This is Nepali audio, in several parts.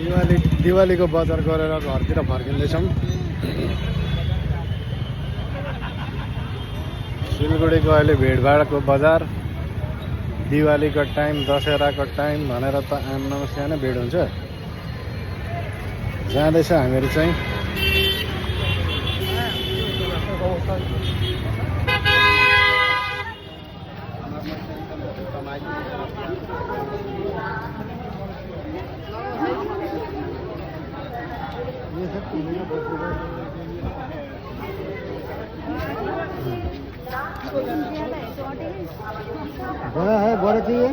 दिवालीको बजार गरेर घरतिर फर्किँदैछौँ। सिलगढीको अहिले भिडभाडको बजार, दिवालीको टाइम, दशहराको टाइम भनेर त आम नमस्या नै भिड हुन्छ। जाँदैछ हामीहरू चाहिँ। बड़ा है, बड़ा चाहिए।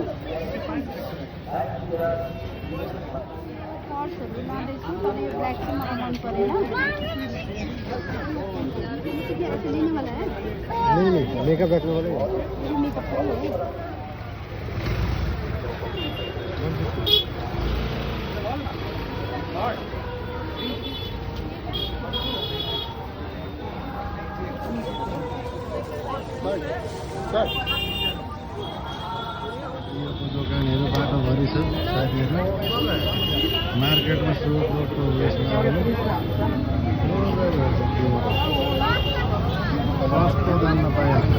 नहीं मेकअप रखने वाले दोकानहरू बाटोभरि छ साथीहरू। मार्केटमा रोडको उयसमा सस्तो दाममा पाइहाल्छ।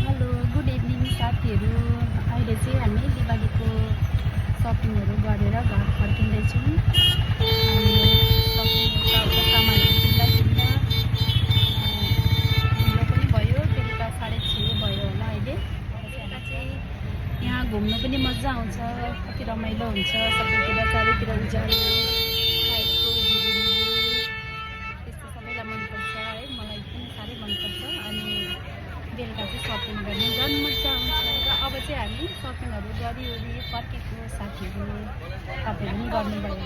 हेलो, गुड इभिनिङ साथीहरू। अहिले चाहिँ हामी दिवालीको सपिङहरू गरेर घर फर्किँदैछौँ। सामानहरू किन्दा ढिलो पनि भयो, बेलुका 6:30 भयो होला अहिले। यता चाहिँ यहाँ घुम्नु पनि मजा आउँछ, कति रमाइलो हुन्छ। सबैतिर चारैतिर उज्यालो लाइटको झिलिमिली त्यस्तो सबैलाई मनपर्छ है, मलाई पनि साह्रै मनपर्छ। अनि बेलुका चाहिँ सपिङ गर्नु झन् मजा आउँछ। र अब चाहिँ हामी सपिङहरू गरिओरि फर्केको साथीहरू, तपाईँहरू पनि गर्नुभयो।